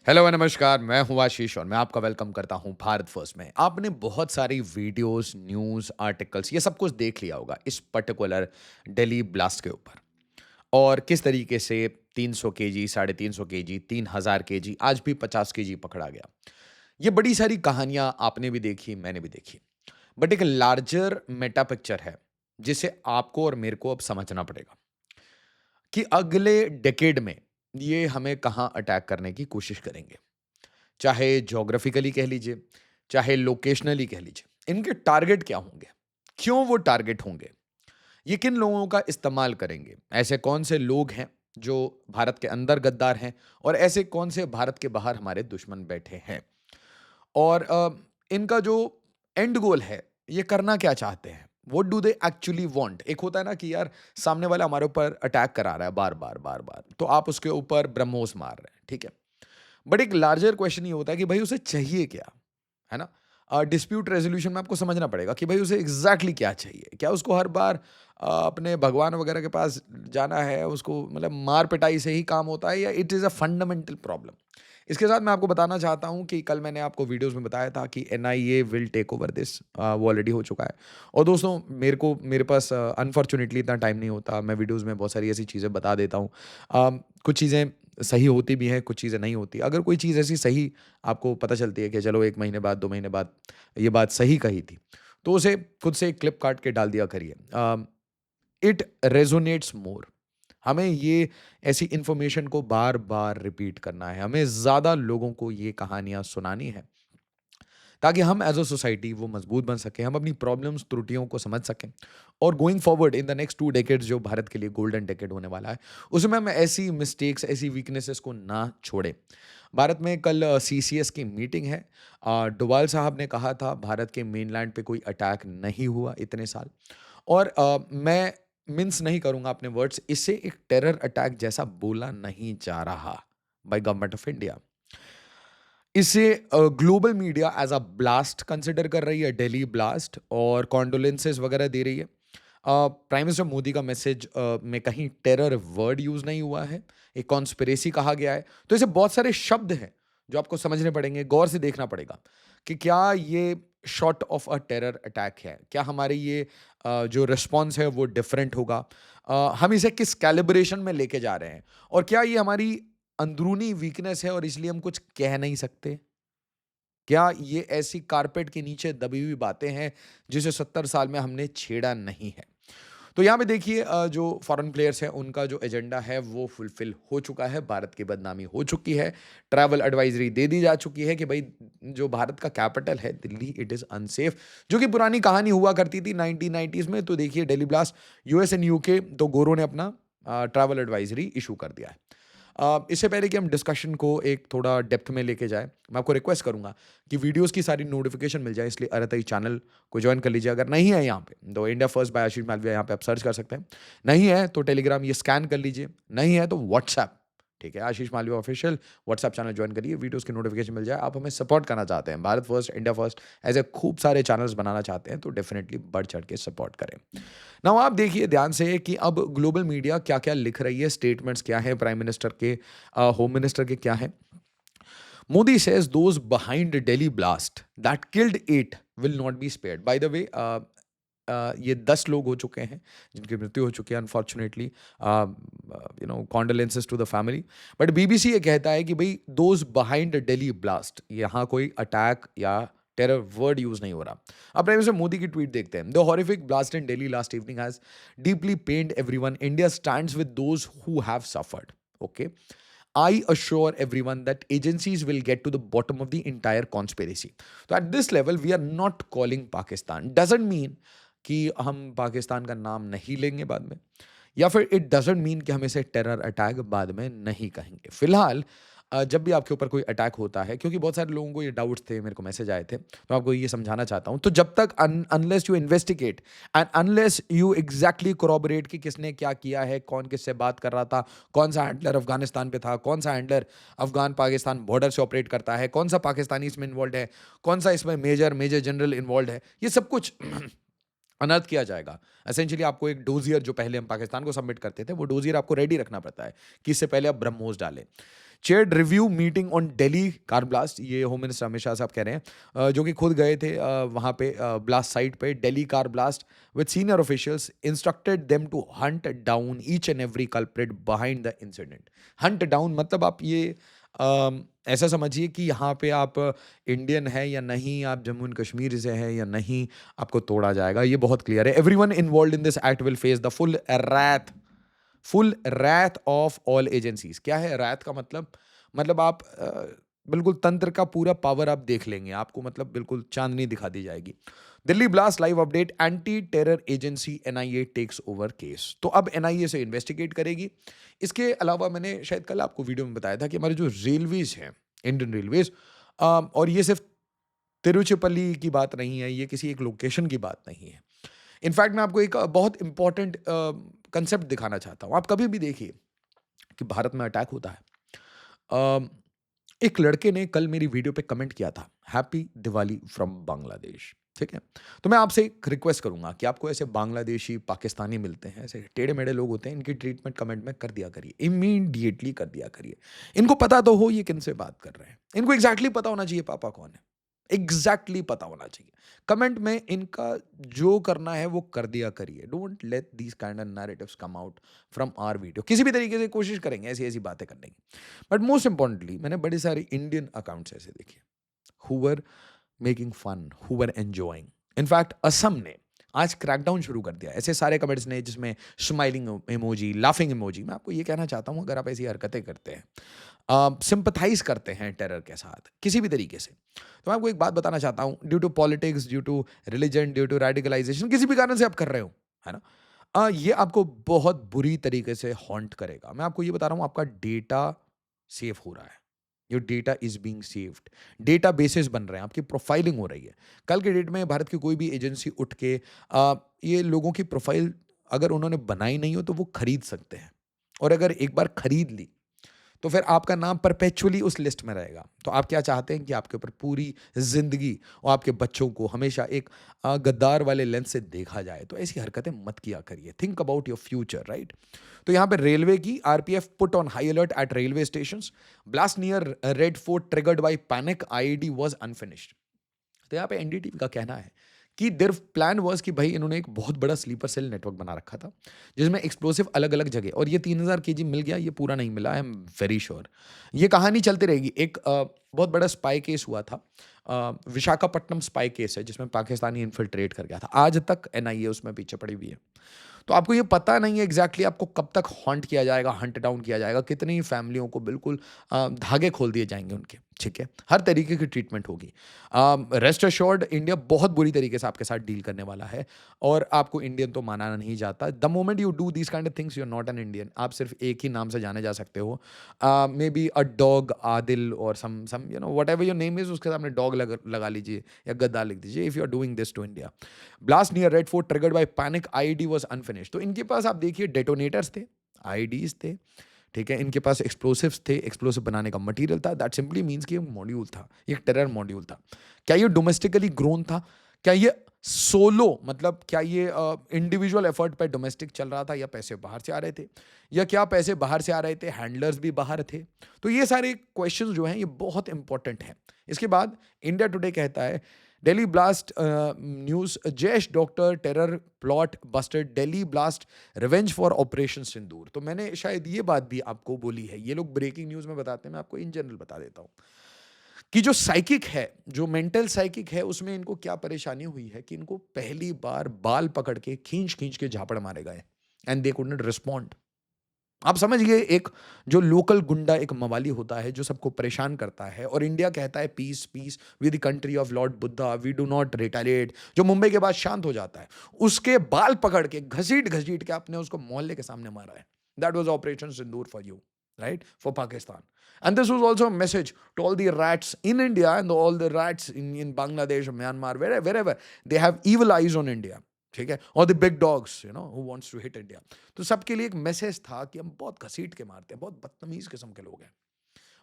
Hello व नमस्कार, मैं हूँ आशीष और मैं आपका वेलकम करता हूँ भारत फर्स्ट में। आपने बहुत सारी वीडियोस, न्यूज़, आर्टिकल्स ये सब कुछ देख लिया होगा इस पर्टिकुलर दिल्ली ब्लास्ट के ऊपर और किस तरीके से 300 केजी, 350 केजी, 3000 केजी, आज भी 50 केजी पकड़ा गया। ये बड़ी सारी कहानियाँ आपने भी देखी, मैंने भी देखी। बट एक लार्जर मेटा पिक्चर है, जिसे आपको और मेरे को अब समझना पड़ेगा कि अगले डेकेड में ये हमें कहाँ अटैक करने की कोशिश करेंगे। चाहे ज्योग्राफिकली कह लीजिए, चाहे लोकेशनली कह लीजिए, इनके टारगेट क्या होंगे? क्यों वो टारगेट होंगे? ये किन लोगों का इस्तेमाल करेंगे? ऐसे कौन से लोग हैं जो भारत के अंदर गद्दार हैं और ऐसे कौन से भारत के बाहर हमारे दुश्मन बैठे हैं? और इनका जो एंड गोल है, ये करना क्या चाहते हैं? What do they actually want? एक होता है ना कि यार सामने वाला हमारे ऊपर अटैक करा रहा है बार-बार, बार-बार, तो आप उसके ऊपर ब्रह्मोस मार रहे हैं, ठीक है? बट एक लार्जर क्वेश्चन ये होता है कि भाई उसे चाहिए क्या? है ना? डिस्प्यूट रेज़ोल्यूशन में आपको समझना पड़ेगा कि भाई उसे एग्ज़ैक्टली क्या चाहिए? क्या उसको हर बार अपने भगवान वगैरह के पास जाना है, उसको मतलब मार-पिटाई से ही काम होता है या it is a fundamental problem? इसके साथ मैं आपको बताना चाहता हूँ कि कल मैंने आपको वीडियोज़ में बताया था कि NIA will take over this, वो ऑलरेडी हो चुका है। और दोस्तों मेरे पास अनफॉर्च्यूनेटली इतना टाइम नहीं होता, मैं वीडियोज़ में बहुत सारी ऐसी चीज़ें बता देता हूँ। कुछ चीज़ें सही होती भी हैं, कुछ चीज़ें नहीं होती। अगर कोई चीज़ ऐसी सही आपको पता चलती है कि चलो 1 महीने बाद, 2 महीने बाद ये बात सही कही थी, तो उसे खुद से एक क्लिप काट के डाल दिया करिए। इट रेज़ोनेट्स मोर। हमें ये ऐसी इन्फॉर्मेशन को बार-बार रिपीट करना है। हमें ज़्यादा लोगों को ये कहानियाँ सुनानी है, ताकि हम एज़ अ सोसाइटी वो मज़बूत बन सकें, हम अपनी प्रॉब्लम्स, त्रुटियों को समझ सकें और going forward in the next 2 decades जो भारत के लिए गोल्डन डेकेड होने वाला है, उसमें हम ऐसी मिस्टेक्स, ऐसी वीकनेसेस को ना छोड़ें। भारत में कल सीसीएस की मीटिंग है। डोभाल साहब ने कहा था भारत के मेनलैंड पे कोई अटैक नहीं हुआ इतने साल और मैं मिन्स नहीं करूँगा अपने वर्ड्स, इसे एक टेरर अटैक जैसा बोला नहीं जा रहा बाय गवर्नमेंट ऑफ इंडिया। इसे global media as a blast consider कर रही है, दिल्ली ब्लास्ट और कॉन्डोलेंसेस वगैरह दे रही है। प्राइम मिनिस्टर मोदी का मैसेज में कहीं टेरर वर्ड यूज़ नहीं हुआ है, एक कॉन्स्पिरेसी कहा गया है। तो ऐसे बहुत सारे शब्द हैं जो आपको समझने पड़ेंगे, गौर से देखना पड़ेगा कि क्या ये short of a terror attack है? क्या हमारी ये जो रिस्पॉन्स है वो डिफरेंट होगा? हम इसे किस कैलिब्रेशन में लेके जा रहे हैं? और क्या ये हमारी अंदरूनी वीकनेस है और इसलिए हम कुछ कह नहीं सकते? क्या ये ऐसी कारपेट के नीचे दबी हुई बातें हैं जिसे 70 साल में हमने छेड़ा नहीं है? तो यहाँ पे देखिए जो फॉरेन प्लेयर्स हैं उनका जो एजेंडा है वो फुलफिल हो चुका है, भारत की बदनामी हो चुकी है, ट्रैवल एडवाइजरी दे दी जा चुकी है कि भई जो भारत का कैपिटल है दिल्ली इट इज़ अनसेफ, जो कि पुरानी कहानी हुआ करती थी 1990s में। तो देखिए Delhi blast US and UK तो गोरों ने अपना ट्रैवल एडवाइजरी इश्यू कर दिया है। इससे पहले कि हम डिस्कशन को एक थोड़ा डेप्थ में लेके जाएँ, मैं आपको रिक्वेस्ट करूँगा कि वीडियोज़ की सारी नोटिफ़िकेशन मिल जाए, इसलिए अरतई चैनल को जॉइन कर लीजिए। अगर नहीं है यहाँ पे, तो इंडिया फर्स्ट बाय आशीष मालवीय यहाँ पे आप सर्च कर सकते हैं। नहीं है तो टेलीग्राम ये स्कैन कर लीजिए, नहीं है तो व्हाट्सएप, ठीक है? Ashish Malviya official WhatsApp channel join करिए, वीडियोज़ की नोटिफ़िकेशन मिल जाए। आप हमें सपोर्ट करना चाहते हैं, भारत फर्स्ट, इंडिया फर्स्ट ऐसे खूब सारे चैनल्स बनाना चाहते हैं, तो डेफ़िनिटली बढ़-चढ़ के सपोर्ट करें। नाउ आप देखिए ध्यान से कि अब ग्लोबल मीडिया क्या-क्या लिख रही है, स्टेटमेंट्स क्या हैं प्राइम मिनिस्टर के, होम मिनिस्टर के क्या हैं। Modi says those behind the Delhi blast that killed 8 will not be spared. By the way, ये 10 लोग हो चुके हैं जिनकी मृत्यु हो चुकी है unfortunately. Condolences to the family. But BBC ये कहता है कि भाई दोज बिहाइंड दिल्ली ब्लास्ट, यहाँ कोई अटैक या टेरर वर्ड यूज नहीं हो रहा। अब प्राइम मिनिस्टर मोदी की ट्वीट देखते हैं। The horrific blast in Delhi last evening has deeply pained everyone. India stands with those who have suffered. Okay, I assure everyone that agencies will get to the bottom of the entire conspiracy. So at this level, we are not calling Pakistan. Doesn't mean कि हम पाकिस्तान का नाम नहीं लेंगे बाद में, या फिर इट डजंट मीन कि हम इसे टेरर अटैक बाद में नहीं कहेंगे। फिलहाल जब भी आपके ऊपर कोई अटैक होता है, क्योंकि बहुत सारे लोगों को ये डाउट्स थे, मेरे को मैसेज आए थे, तो आपको ये समझाना चाहता हूँ। तो जब तक unless you investigate and unless you exactly corroborate कि किसने क्या किया है, कौन किससे बात कर रहा था, कौन सा हैंडलर अफगानिस्तान पे था, कौन सा हैंडलर अफगान पाकिस्तान बॉर्डर से ऑपरेट करता है, कौन सा पाकिस्तानी इसमें इन्वॉल्व है, कौन सा इसमें मेजर मेजर जनरल इन्वॉल्व है, ये सब कुछ अनर्थ किया जाएगा। एसेंशियली आपको एक डोज़ियर, जो पहले हम पाकिस्तान को सबमिट करते थे, वो डोज़ियर आपको रेडी रखना पड़ता है कि इससे पहले आप ब्रह्मोस डालें। Chaired review meeting on Delhi car blast, ये होम मिनिस्टर अमित शाह साहब कह रहे हैं, जो कि खुद गए थे वहाँ पे ब्लास्ट साइट पे, Delhi car blast, with senior officials, instructed them to hunt down each and every culprit behind the incident. Hunt down मतलब आप ये ऐसा समझिए कि यहाँ पे आप इंडियन है या नहीं, आप जम्मू एंड कश्मीर से हैं या नहीं, आपको तोड़ा जाएगा, ये बहुत क्लियर है। Everyone involved in this act will face the full wrath of all agencies. क्या है रैथ का मतलब आप बिल्कुल तंत्र का पूरा पावर आप देख लेंगे, आपको मतलब बिल्कुल चांदनी दिखा दी जाएगी। Delhi blast live update, anti terror agency NIA takes over case. तो अब एनआईए से इन्वेस्टिगेट करेगी। इसके अलावा मैंने शायद कल आपको वीडियो में बताया था कि हमारे जो रेलवेज हैं, इंडियन रेलवेज, और ये सिर्फ तिरुचिपल्ली की बात नहीं है, ये किसी एक लोकेशन की बात नहीं है। इनफैक्ट मैं आपको एक बहुत इंपॉर्टेंट कंसेप्ट दिखाना चाहता हूँ। आप कभी भी देखिए कि भारत में अटैक होता है, एक लड़के ने कल मेरी वीडियो पे कमेंट किया था, हैप्पी दिवाली फ्रॉम बांग्लादेश। ठीक है, तो मैं आपसे एक रिक्वेस्ट करूंगा कि आपको ऐसे बांग्लादेशी, पाकिस्तानी मिलते हैं, ऐसे टेढ़े मेढ़े लोग होते हैं, इनकी ट्रीटमेंट कमेंट में कर दिया करिए, इमीडिएटली कर दिया करिए। इनको पता तो हो ये किन से बात कर रहे हैं, इनको एग्जैक्टली पता होना चाहिए पापा कौन है, एग्जैक्टली पता होना चाहिए। कमेंट में इनका जो करना है वो कर दिया करिए। Don't let these kind of narratives come out from our video. किसी भी तरीके से कोशिश करेंगे ऐसी ऐसी बातें करने की, बट मोस्ट इंपॉर्टेंटली मैंने बड़े सारे इंडियन अकाउंट्स ऐसे देखे who were making fun, who were enjoying. In fact Assam ने आज क्रैकडाउन शुरू कर दिया ऐसे सारे कमेंट्स ने जिसमें स्माइलिंग इमोजी, लाफिंग इमोजी। मैं आपको ये कहना चाहता हूं, अगर आप ऐसी हरकतें करते हैं, सिंपथाइज करते हैं टेरर के साथ किसी भी तरीके से, तो मैं आपको एक बात बताना चाहता हूं, due to politics, due to religion, due to radicalization, किसी भी कारण से आप कर रहे हो, है ना, ये आपको बहुत बुरी तरीके से हॉन्ट करेगा। मैं आपको ये बता रहा हूं, आपका डेटा सेफ हो रहा है, your data is being saved, data basis बन रहे हैं, आपकी प्रोफाइलिंग हो रही है। कल के डेट में भारत की कोई भी एजेंसी उठ के ये लोगों की प्रोफाइल अगर उन्होंने बनाई नहीं हो तो वो खरीद सकते हैं, और अगर एक बार खरीद ली तो फिर आपका नाम परपेचुअली उस लिस्ट में रहेगा। तो आप क्या चाहते हैं कि आपके ऊपर पूरी जिंदगी और आपके बच्चों को हमेशा एक गद्दार वाले लेंस से देखा जाए। तो ऐसी हरकतें मत किया करिए, think about your future, right. तो यहाँ पे रेलवे की RPF put on high alert eight railway station, blast near Red Fort triggered by panic, IED was unfinished. तो यहाँ पे एनडीटीवी का कहना है कि देयर प्लान वाज कि भाई इन्होंने एक बहुत बड़ा स्लीपर सेल नेटवर्क बना रखा था जिसमें एक्सप्लोसिव अलग अलग जगह, और ये 3000 केजी मिल गया, ये पूरा नहीं मिला, आई एम वेरी श्योर। ये कहानी चलती रहेगी। एक बहुत बड़ा स्पाई केस हुआ था, विशाखापट्टनम स्पाई केस है जिसमें पाकिस्तानी इन्फिल्ट्रेट कर गया था, आज तक एनआईए उसमें पीछे पड़ी हुई है। तो आपको ये पता नहीं है एग्जैक्टली आपको कब तक हॉन्ट किया जाएगा, हंट डाउन किया जाएगा, कितनी फैमिलियों को बिल्कुल धागे खोल दिए जाएंगे उनके, ठीक है, हर तरीके की ट्रीटमेंट होगी। रेस्ट अश्योर्ड, इंडिया बहुत बुरी तरीके से आपके साथ डील करने वाला है, और आपको इंडियन तो माना नहीं जाता। The moment you do this kind of things, you are not an Indian. आप सिर्फ एक ही नाम से जाने जा सकते हो, maybe a dog Adil और some you know whatever your name is, उसके सामने डॉग लगा लीजिए या गद्दार लिख दीजिए, if you are doing this to India. Blast near Red Fort triggered by panic, IED was unfinished. तो इनके पास आप देखिए डेटोनेटर्स थे, आईडीज थे, ठीक है, इनके पास एक्सप्लोसिव्स थे, एक्सप्लोसिव बनाने का मटेरियल था। दैट सिंपली मीन्स कि एक मॉड्यूल था, एक टेरर मॉड्यूल था। क्या ये डोमेस्टिकली ग्रोन था? क्या ये सोलो, मतलब क्या ये इंडिविजुअल एफर्ट पे डोमेस्टिक चल रहा था, या पैसे बाहर से आ रहे थे, या क्या पैसे बाहर से आ रहे थे, हैंडलर्स भी बाहर थे? तो ये सारे क्वेश्चंस जो हैं ये बहुत इंपॉर्टेंट हैं। इसके बाद इंडिया टुडे कहता है Delhi blast news, Jaish doctor terror plot busted, Delhi blast revenge for Operation Sindoor. तो मैंने शायद ये बात भी आपको बोली है, ये लोग ब्रेकिंग न्यूज में बताते हैं, मैं आपको इन जनरल बता देता हूं कि जो साइकिक है, जो मेंटल साइकिक है, उसमें इनको क्या परेशानी हुई है कि इनको पहली बार बाल पकड़ के खींच खींच के झापड़ मारे गए, and they could not respond. आप समझिए, एक जो लोकल गुंडा, एक मवाली होता है जो सबको परेशान करता है, और इंडिया कहता है peace peace with the country of Lord Buddha, we do not retaliate, जो मुंबई के बाद शांत हो जाता है, उसके बाल पकड़ के घसीट घसीट के आपने उसको मोहल्ले के सामने मारा है। That was operation Sindoor for you, right, for Pakistan. And this was also a message to all the rats in India and all the rats in Bangladesh, Myanmar, wherever they have evil eyes on India, ठीक है, और the big dogs you know who wants to hit India. तो सबके लिए एक message था कि हम बहुत घसीट के मारते हैं, बहुत बदतमीज किस्म के लोग हैं,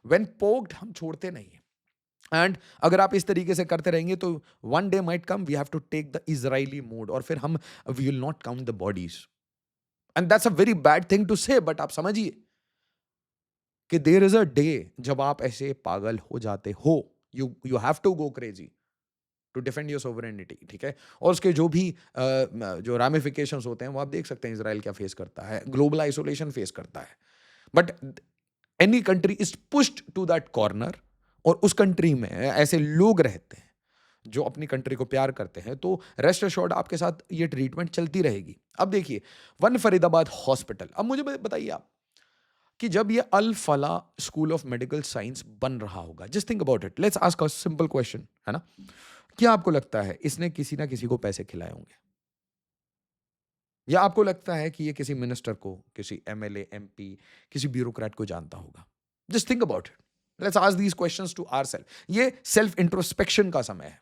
व्हेन पोक्ड हम छोड़ते नहीं हैं। एंड अगर आप इस तरीके से करते रहेंगे तो one day might come we have to take the Israeli mode, और फिर हम we will not count the bodies, and that's a very bad thing to say, but आप समझिए कि देयर इज अ डे जब आप ऐसे पागल हो जाते हो, you have to go crazy to defend your sovereignty, ठीक है? और उसके जो भी जो रामिफिकेशंस होते हैं वो आप देख सकते हैं, इसराइल क्या फेस करता है, ग्लोबल आइसोलेशन फेस करता है। But any country is pushed to that corner, और उस कंट्री में ऐसे लोग रहते हैं जो अपनी कंट्री को प्यार करते हैं, तो रेस्ट अश्योर्ड आपके साथ ये ट्रीटमेंट चलती रहेगी। अब देखिए, वन फरीदाबाद हॉस्पिटल, अब मुझे बताइए आप कि जब ये अल फला स्कूल ऑफ मेडिकल साइंस बन रहा होगा, just think about it, let's ask a simple question, है ना? क्या आपको लगता है इसने किसी ना किसी को पैसे खिलाए होंगे? या आपको लगता है कि ये किसी मिनिस्टर को, किसी एमएलए, एमपी, किसी ब्यूरोक्रेट को जानता होगा? Just think about it. Let's ask these questions to ourselves. ये सेल्फ इंट्रोस्पेक्शन का समय है।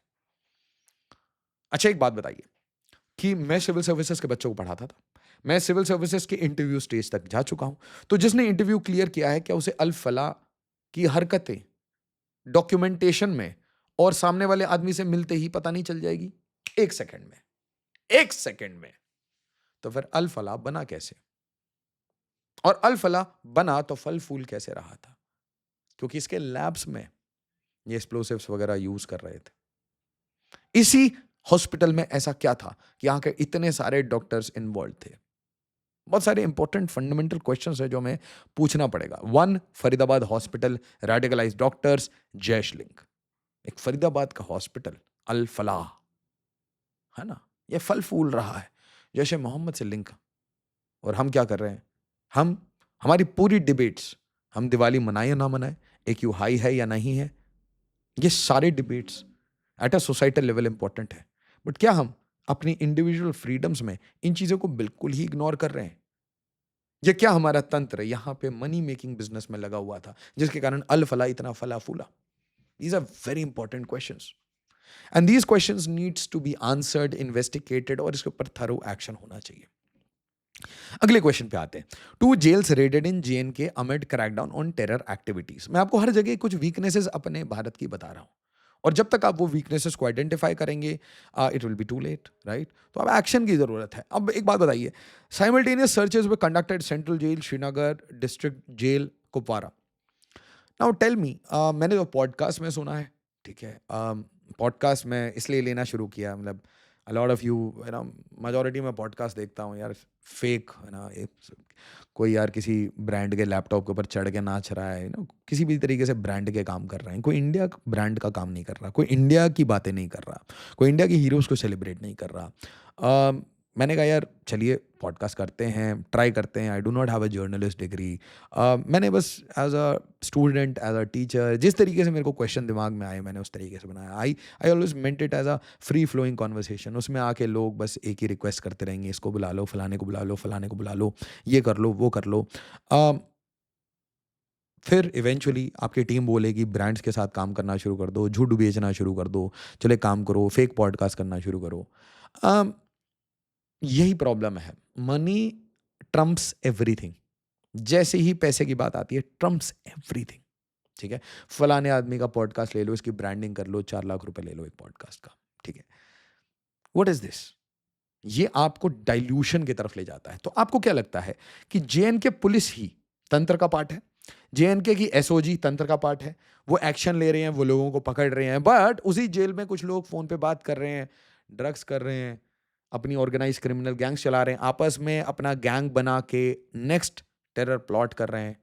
अच्छा, एक बात बताइए कि मैं सिविल सर्विसेज के बच्चों को पढ़ाता था। मैं सिविल सर्विसेज के इंटरव्यू स्टेज तक जा चुका हूं। तो जिसने इंटरव्यू क्लियर किया है, क्या उसे अल फला की हरकतें डॉक्यूमेंटेशन में और सामने वाले आदमी से मिलते ही पता नहीं चल जाएगी? एक सेकंड में, एक सेकंड में। तो फिर अल फला बना कैसे? और अल फला बना तो फल फूल कैसे रहा था? क्योंकि इसके लैब्स में ये एक्सप्लोसिव्स वगैरह यूज कर रहे थे। इसी हॉस्पिटल में ऐसा क्या था कि यहां के इतने सारे डॉक्टर्स इन्वॉल्व थे? बहुत सारे इंपॉर्टेंट फंडामेंटल क्वेश्चंस है जो हमें पूछना पड़ेगा। One, Faridabad hospital, radicalised doctors, Jaish link. एक फरीदाबाद का हॉस्पिटल, अल फलाह, है ना? ये फल फूल रहा है जैसे मोहम्मद से लिंक। और हम क्या कर रहे हैं? हम हमारी पूरी डिबेट्स, हम दिवाली मनाए या ना मनाए, एक यू हाई है या नहीं है, ये सारे debates at a societal level important है। बट क्या हम अपनी इंडिविजुअल फ्रीडम्स में इन चीजों को बिल्कुल ही इग्नोर कर रहे हैं? ये क्या हमारा तंत्र यहां पे मनी मेकिंग बिजनेस में लगा हुआ था जिसके कारण अल फला इतना फला फूला? These are very important questions, and these questions needs to be answered, investigated, और इसके ऊपर थरो एक्शन होना चाहिए। अगले क्वेश्चन पे आते हैं। Two jails raided in J and K amid crackdown on terror activities. मैं आपको हर जगह कुछ वीकनेसेस अपने भारत की बता रहा हूं, और जब तक आप वो वीकनेसेस को आइडेंटिफाई करेंगे, it will be too late, right? तो अब एक्शन की जरूरत है। अब एक बात बताइए, simultaneous searches were conducted central jail Srinagar, district jail Kupwara. Now tell me, मैंने तो पॉडकास्ट में सुना है, ठीक है? पॉडकास्ट में इसलिए लेना शुरू किया, मतलब अ लॉट ऑफ यू, है ना, मेजॉरिटी में पॉडकास्ट देखता हूँ यार, फेक, है ना? कोई यार किसी ब्रांड के लैपटॉप के ऊपर चढ़ के नाच रहा है ना, किसी भी तरीके से ब्रांड के काम कर रहे हैं। कोई इंडिया ब्रांड का काम नहीं कर रहा, कोई इंडिया की बातें नहीं कर रहा, कोई इंडिया के हीरोज़ को सेलिब्रेट नहीं कर रहा। मैंने कहा यार चलिए पॉडकास्ट करते हैं, ट्राई करते हैं। I do not have a journalist degree. मैंने बस as a student, as a teacher, जिस तरीके से मेरे को क्वेश्चन दिमाग में आए मैंने उस तरीके से बनाया। I always meant it as a free flowing conversation. उसमें आके लोग बस एक ही रिक्वेस्ट करते रहेंगे, इसको बुला लो, फलाने को बुला लो, फलाने को बुला लो, ये कर लो, वो कर लो। अ, फिर इवेंचुअली आपकी टीम बोलेगी ब्रांड्स के साथ काम करना शुरू कर दो, झूठ बेचना शुरू कर दो, चलो एक काम करो, फेक पॉडकास्ट करना शुरू करो। अ, यही प्रॉब्लम है। Money Trump's everything. जैसे ही पैसे की बात आती है, ट्रम्प्स एवरीथिंग, ठीक है? फलाने आदमी का पॉडकास्ट ले लो, इसकी ब्रांडिंग कर लो, 4 लाख रुपए ले लो एक पॉडकास्ट का, ठीक है? What is this? ये आपको डाइल्यूशन की तरफ ले जाता है। तो आपको क्या लगता है कि जेएनके पुलिस ही तंत्र का पार्ट है? जेएनके की एसओजी तंत्र का पार्ट है? वो एक्शन ले रहे हैं, वो लोगों को पकड़ रहे हैं, बट उसी जेल में कुछ लोग फोन पे बात कर रहे हैं, ड्रग्स कर रहे हैं, अपनी ऑर्गेनाइज क्रिमिनल गैंग्स चला रहे हैं, आपस में अपना गैंग बना के नेक्स्ट टेरर प्लॉट कर रहे हैं।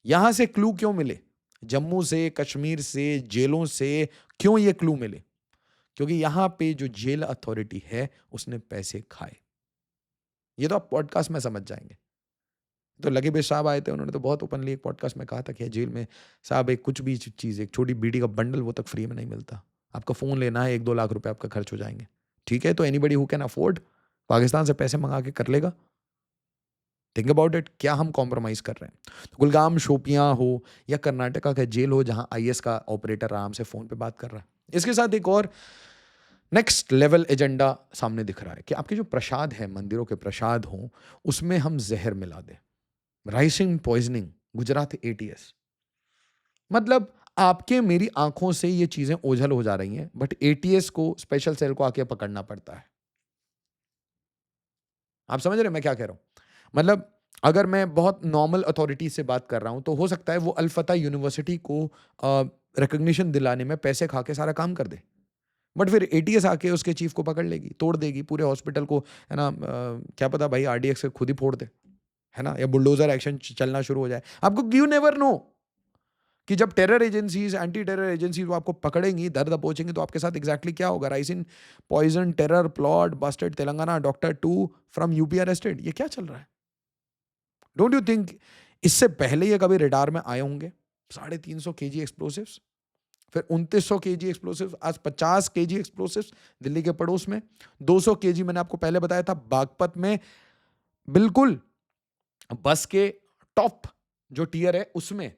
यहां से क्लू क्यों मिले? जम्मू से, कश्मीर से, जेलों से क्यों ये क्लू मिले? क्योंकि यहां पे जो जेल अथॉरिटी है उसने पैसे खाए। ये तो आप पॉडकास्ट में समझ जाएंगे। तो लगे भाई साहब आए थे, उन्होंने तो बहुत ओपनली एक पॉडकास्ट में कहा था कि जेल में साहब एक कुछ भी चीज़, एक छोटी बीड़ी का बंडल वो तक फ्री में नहीं मिलता। आपका फ़ोन लेना है, 1-2 लाख रुपए आपका खर्च हो जाएंगे। ठीक है, तो anybody who can afford Pakistan से पैसे मंगा के कर लेगा। थिंक अबाउट इट, क्या हम कॉम्प्रोमाइज़ कर रहे हैं? तो कुलगाम, शोपियां हो या कर्नाटका का जेल हो जहां आईएस का ऑपरेटर आराम से फ़ोन पे बात कर रहा है। इसके साथ एक और नेक्स्ट लेवल एजेंडा सामने दिख रहा है कि आपके जो प्रसाद है, मंदिरों के प्रसाद हों, उसमें हम जहर मिला दें। Rising poisoning, Gujarat ATS. मतलब आपके मेरी आंखों से ये चीजें ओझल हो जा रही हैं, बट एटीएस को, स्पेशल सेल को आके पकड़ना पड़ता है। आप समझ रहे हैं मैं क्या कह रहा हूं? मतलब अगर मैं बहुत नॉर्मल अथॉरिटी से बात कर रहा हूँ, तो हो सकता है वो अल फतह यूनिवर्सिटी को रिकॉग्निशन दिलाने में पैसे खा के सारा काम कर दे। बट फिर एटीएस आके उसके चीफ को पकड़ लेगी, तोड़ देगी पूरे हॉस्पिटल को, है ना? क्या पता भाई आरडीएक्स से खुद ही फोड़ दे, है ना? या बुलडोजर एक्शन चलना शुरू हो जाए। आपको यू नेवर नो कि जब terror agencies, anti terror agencies वो आपको पकड़ेंगी, दर दबोचेंगी, तो आपके साथ एग्जैक्टली क्या होगा? Ricin poison, terror plot, busted Telangana, doctor 2 from UP arrested. ये क्या चल रहा है? डोंट यू थिंक इससे पहले ये कभी रडार में आए होंगे? 350 केजी एक्सप्लोसिव्स, फिर 2900 केजी एक्सप्लोसिव्स, आज 50 केजी एक्सप्लोसिव्स दिल्ली के पड़ोस में, 200 केजी मैंने आपको पहले बताया था बागपत में, बिल्कुल बस के टॉप जो टियर है उसमें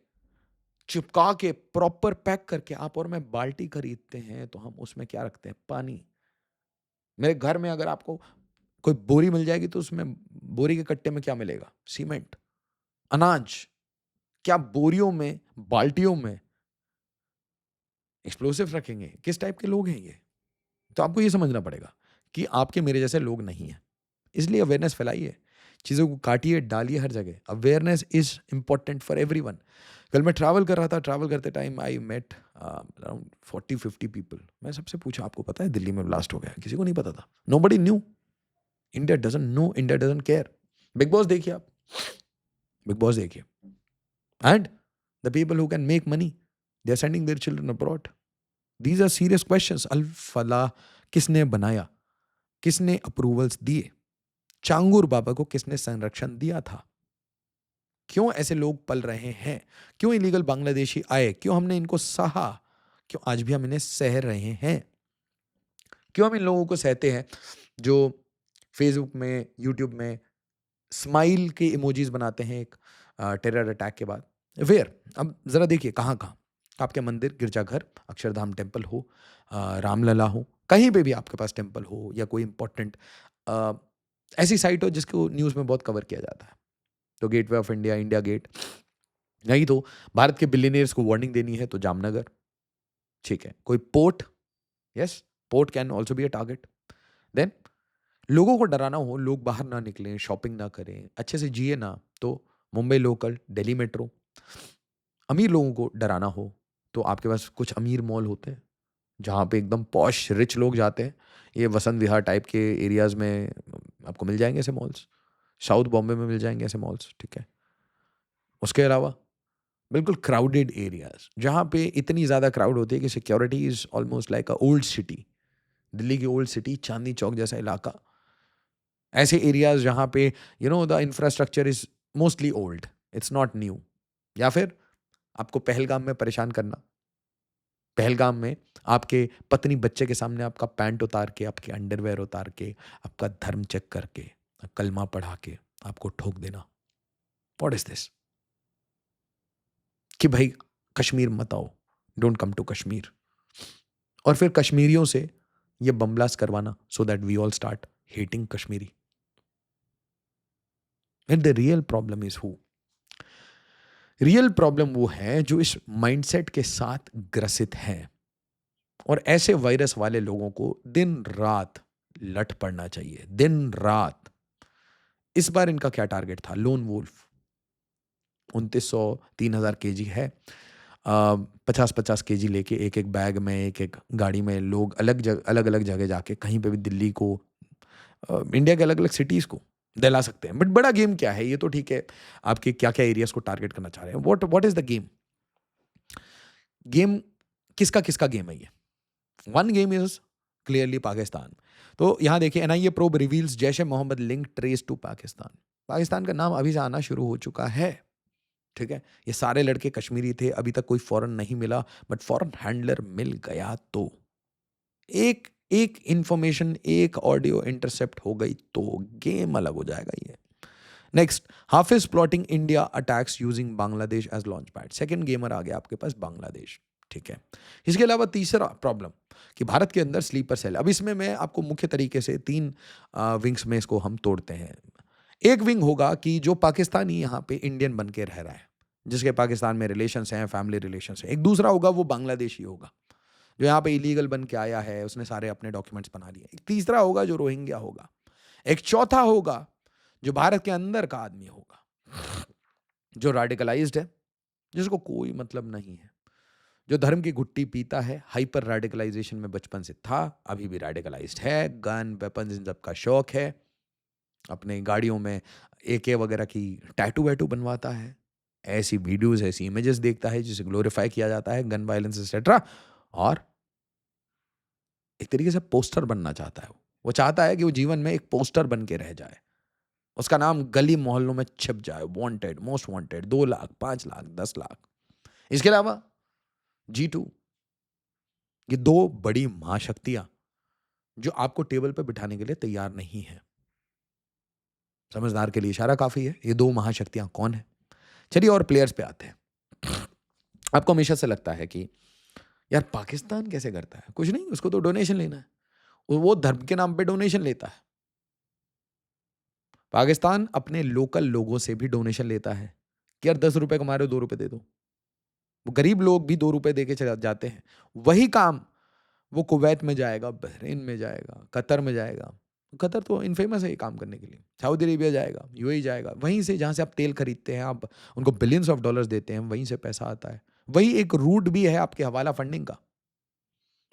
चिपका के प्रॉपर पैक करके आप और मैं बाल्टी खरीदते हैं, तो हम उसमें क्या रखते हैं? पानी। मेरे घर में अगर आपको कोई बोरी मिल जाएगी, तो उसमें बोरी के कट्टे में क्या मिलेगा? सीमेंट, अनाज। क्या बोरियों में, बाल्टियों में एक्सप्लोसिव रखेंगे? किस टाइप के लोग हैं ये? तो आपको ये समझना पड़ेगा कि आपके मेरे जैसे लोग नहीं हैं। इसलिए अवेयरनेस फैलाइए, चीज़ों को काटिए, डालिए हर जगह। Awareness is important for everyone. कल मैं ट्रैवल कर रहा था, ट्रैवल करते time I met around 40-50 people. मैं सबसे पूछा, आपको पता है दिल्ली में ब्लास्ट हो गया? किसी को नहीं पता था। Nobody knew. India doesn't know, India doesn't care. Bigg Boss देखिए आप, बिग बॉस देखिए, and the people who can make money, they are sending their children abroad. These are serious questions. Al Falah किसने बनाया? किसने अप्रूवल्स दिए? चांगुर बाबा को किसने संरक्षण दिया था? क्यों ऐसे लोग पल रहे हैं? क्यों इलीगल बांग्लादेशी आए? क्यों हमने इनको सहा? क्यों आज भी हम इन्हें सह रहे हैं? क्यों हम इन लोगों को सहते हैं जो फेसबुक में, यूट्यूब में स्माइल के इमोजीज बनाते हैं एक टेरर अटैक के बाद? वेयर? अब जरा देखिए, कहाँ कहाँ आपके मंदिर, गिरजाघर, अक्षरधाम टेम्पल हो, रामलला हो, कहीं पे भी आपके पास टेम्पल हो, या कोई इंपॉर्टेंट ऐसी साइट हो जिसको न्यूज़ में बहुत कवर किया जाता है, तो Gateway of India, India Gate. नहीं तो भारत के बिलियनियर्स को वार्निंग देनी है, तो जामनगर। ठीक है, कोई port, yes, port can also be a target. Then लोगों को डराना हो, लोग बाहर ना निकलें, शॉपिंग ना करें, अच्छे से जिए ना, तो मुंबई लोकल, दिल्ली मेट्रो। अमीर लोगों को डराना हो, तो आपके पास कुछ अमीर मॉल होते हैं जहाँ पे एकदम पॉश रिच लोग जाते हैं। ये वसंत विहार टाइप के एरियाज में आपको मिल जाएंगे ऐसे मॉल्स। साउथ बॉम्बे में मिल जाएंगे ऐसे मॉल्स, ठीक है। उसके अलावा बिल्कुल क्राउडेड एरियाज जहाँ पे इतनी ज़्यादा क्राउड होती है कि security is almost like a old city. Delhi की ओल्ड सिटी, चांदनी चौक जैसा इलाका, ऐसे एरियाज जहाँ पे the infrastructure is mostly old, it's not new. या फिर आपको पहलगाम में परेशान करना, पहलगाम में आपके पत्नी बच्चे के सामने आपका पैंट उतार के, आपके अंडरवेयर उतार के, आपका धर्म चेक करके, कलमा पढ़ा के आपको ठोक देना। What is this? कि भाई कश्मीर मत आओ, डोंट कम टू कश्मीर। और फिर कश्मीरियों से ये बम ब्लास्ट करवाना so that we all start hating Kashmiri. And the real problem is who? Real problem वो है जो इस माइंडसेट के साथ ग्रसित हैं। और ऐसे वायरस वाले लोगों को दिन रात लट पड़ना चाहिए, दिन रात। इस बार इनका क्या टारगेट था? लोन वुल्फ 2900 3000 केजी है, 50-50 केजी लेके एक एक बैग में, एक एक गाड़ी में लोग अलग अलग जगह जाके कहीं पे भी दिल्ली को, इंडिया के अलग अलग सिटीज को दिला सकते हैं। बट बड़ा गेम क्या है? ये तो ठीक है, आपके क्या क्या एरियाज को टारगेट करना चाह रहे हैं। What is the game? Game किसका किसका गेम है ये? One game is clearly Pakistan. तो यहां देखिए, NIA probe reveals Jaish e Mohammed link trace to Pakistan. Pakistan का नाम अभी से आना शुरू हो चुका है, ठीक है। ये सारे लड़के कश्मीरी थे, अभी तक कोई फॉरेन नहीं मिला, बट फॉरेन हैंडलर मिल गया तो एक एक इंफॉर्मेशन, एक ऑडियो इंटरसेप्ट हो गई तो गेम अलग हो जाएगा ये। Next, Hafiz plotting India attacks using Bangladesh as launch pad. Second gamer आ गया आपके पास, बांग्लादेश, ठीक है। इसके अलावा तीसरा प्रॉब्लम कि भारत के अंदर स्लीपर सेल। अब इसमें मैं आपको मुख्य तरीके से तीन विंग्स में इसको हम तोड़ते हैं। एक विंग होगा कि जो पाकिस्तानी यहाँ पे इंडियन बन के रह रहा है, जिसके पाकिस्तान में रिलेशंस हैं, फैमिली रिलेशंस हैं। एक दूसरा होगा वो बांग्लादेशी होगा जो यहाँ पे इलीगल बन के आया है, उसने सारे अपने डॉक्यूमेंट्स बना लिए। एक तीसरा होगा जो रोहिंग्या होगा। एक चौथा होगा जो भारत के अंदर का आदमी होगा। जो रेडिकलाइज्ड है, जिसको कोई मतलब नहीं है, जो धर्म की घुट्टी पीता है, हाइपर रेडिकलाइजेशन में बचपन से था, अभी भी रेडिकलाइज्ड है, गन वेपन्स इन सब का शौक है, अपने गाड़ियों में एके वगैरह की टैटू वैटू बनवाता है, ऐसी वीडियोस ऐसी इमेजेस देखता है जिसे ग्लोरीफाई किया जाता है, गन वायलेंस एक्सेट्रा, और एक तरीके से पोस्टर बनना चाहता है। वो चाहता है कि वो जीवन में एक पोस्टर बन के रह जाए, उसका नाम गली मोहल्लों में छिप जाए, wanted, most wanted, 2 lakh, 5 lakh, 10 lakh. इसके अलावा G2, ये दो बड़ी महाशक्तियां जो आपको टेबल पर बिठाने के लिए तैयार नहीं है। समझदार के लिए इशारा काफी है। ये दो महाशक्तियां कौन है? चलिए और प्लेयर्स पे आते हैं। आपको हमेशा से लगता है कि यार पाकिस्तान कैसे करता है? कुछ नहीं, उसको तो डोनेशन लेना है, वो धर्म के नाम पे डोनेशन लेता है। पाकिस्तान अपने लोकल लोगों से भी डोनेशन लेता है कि यार 10 रुपए कमा रहे हो, 2 रुपए दे दो। वो गरीब लोग भी 2 रुपए दे के चले जाते हैं। वही काम वो कुवैत में जाएगा, बहरीन में जाएगा, कतर में जाएगा। कतर तो इनफेमस है ये काम करने के लिए। सऊदी अरेबिया जाएगा, यूएई जाएगा, वहीं से जहाँ से आप तेल खरीदते हैं, आप उनको बिलियंस ऑफ डॉलर्स देते हैं, वहीं से पैसा आता है। वही एक रूट भी है आपके हवाला फंडिंग का।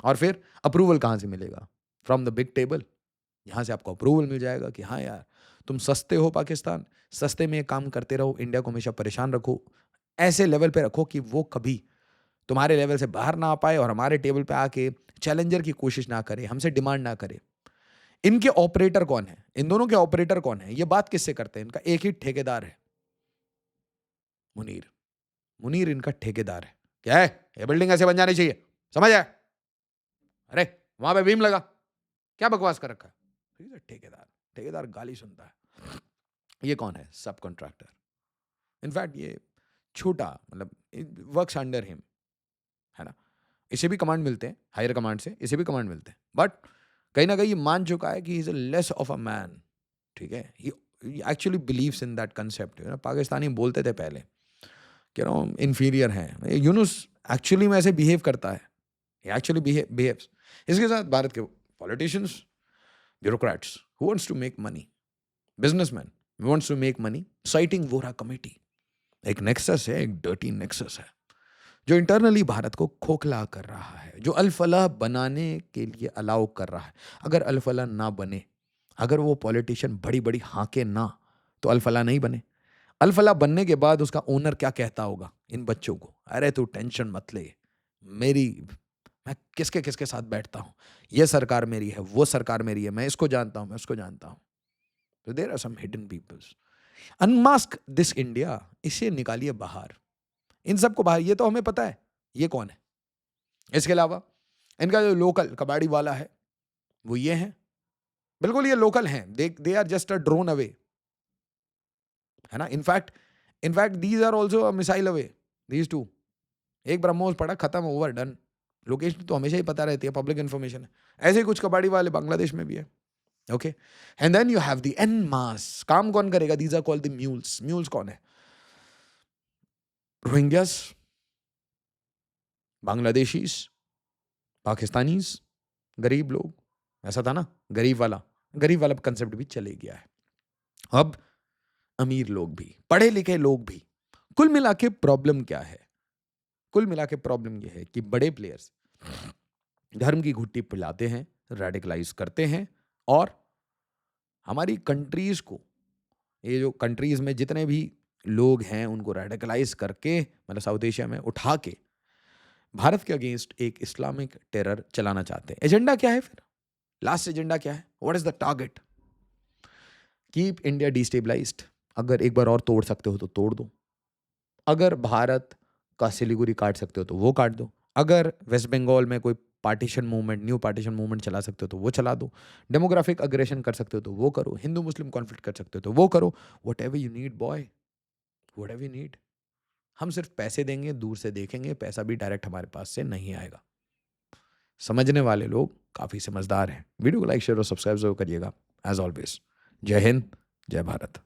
और फिर अप्रूवल कहाँ से मिलेगा? From the big table. यहाँ से आपको अप्रूवल मिल जाएगा कि हाँ यार, तुम सस्ते हो पाकिस्तान, सस्ते में काम करते रहो, इंडिया को हमेशा परेशान रखो, ऐसे लेवल पे रखो कि वो कभी तुम्हारे लेवल से बाहर ना आ पाए और हमारे टेबल पे आके चैलेंजर की कोशिश ना करे, हमसे डिमांड ना करे। इनके ऑपरेटर कौन है? इन दोनों के ऑपरेटर कौन है? ये बात किससे करते हैं? इनका एक ही ठेकेदार है, मुनीर। मुनीर इनका ठेकेदार है। क्या है? ये बिल्डिंग ऐसे बन जानी चाहिए, समझ आए? अरे वहां पे बीम लगा, क्या बकवास कर रखा है? ठीक है, ठेकेदार। ठेकेदार गाली सुनता है। ये कौन है? सब कॉन्ट्रैक्टर। इनफैक्ट ये छोटा, मतलब वर्क्स अंडर हिम, है ना? इसे भी कमांड मिलते हैं, हायर कमांड से इसे भी कमांड मिलते हैं, बट कहीं ना कहीं ये मान चुका है कि is a less of a man. ठीक है, he actually believes in that concept. Pakistani बोलते थे पहले कि नो इन्फीरियर हैं, यूनुस एक्चुअली में ऐसे बिहेव करता है, एक्चुअली बिहेव्स। इसके साथ भारत के politicians, bureaucrats who wants to make money, businessman who wants to make money, citing Vohra committee, एक नेक्सस है, एक डर्टी नेक्सस है जो इंटरनली भारत को खोखला कर रहा है, जो अल-फलाह बनाने के लिए अलाउ कर रहा है। अगर अल-फलाह ना बने, अगर वो पॉलिटिशियन बड़ी-बड़ी हाके ना, तो अल-फलाह नहीं बने। अल-फलाह बनने के बाद उसका ओनर क्या कहता होगा इन बच्चों को? अरे तू टेंशन मत ले, मेरी मैं किसके-किसके साथ बैठता हूँ। ये सरकार मेरी है, वो सरकार मेरी है, मैं इसको जानता हूँ, मैं उसको जानता हूँ। तो there are some hidden peoples. Unmask this India, इसे निकालिए बाहर। इन सबको बाहर, ये तो हमें पता है ये कौन है। इसके अलावा इनका जो लोकल कबाड़ी वाला है वो ये है, बिल्कुल ये लोकल हैं, they are just a drone away, है ना? In fact these are also a missile away, these too. एक ब्रह्मोस पड़ा, खत्म, ओवर, डन। लोकेशन तो हमेशा ही पता रहती है, पब्लिक इन्फॉर्मेशन है। ऐसे ही कुछ कबाड़ी वाले बांग्लादेश में भी है। Okay, and then you have the en masse. काम कौन करेगा? These are called the mules. Mules कौन है? रोहिंग्यास, बांग्लादेशीज, पाकिस्तानीज, गरीब लोग। ऐसा था ना, गरीब वाला कंसेप्ट भी चले गया है। अब अमीर लोग भी, पढ़े लिखे लोग भी। कुल मिला के प्रॉब्लम क्या है? कुल मिला के प्रॉब्लम यह है कि बड़े प्लेयर्स धर्म की घुट्टी पिलाते हैं, रेडिकलाइज करते हैं, और हमारी कंट्रीज को, ये जो कंट्रीज में जितने भी लोग हैं उनको रेडिकलाइज करके, मतलब साउथ एशिया में उठा के भारत के अगेंस्ट एक इस्लामिक टेरर चलाना चाहते हैं। एजेंडा क्या है फिर? लास्ट एजेंडा क्या है? What is the target? Keep India destabilised. अगर एक बार और तोड़ सकते हो तो तोड़ दो। अगर भारत का सिलीगुड़ी काट सकते हो तो वो काट दो। अगर वेस्ट बंगाल में कोई partition movement, new partition movement चला सकते हो तो वो चला दो। डेमोग्राफिक अग्रेशन कर सकते हो तो वो करो। हिंदू मुस्लिम कॉन्फ्लिक्ट कर सकते हो तो वो करो। What ever you need boy, what ever you need. हम सिर्फ पैसे देंगे, दूर से देखेंगे, पैसा भी डायरेक्ट हमारे पास से नहीं आएगा। समझने वाले लोग काफ़ी समझदार हैं। वीडियो को लाइक शेयर और सब्सक्राइब जरूर करिएगा। एज ऑलवेज, जय हिंद, जय भारत।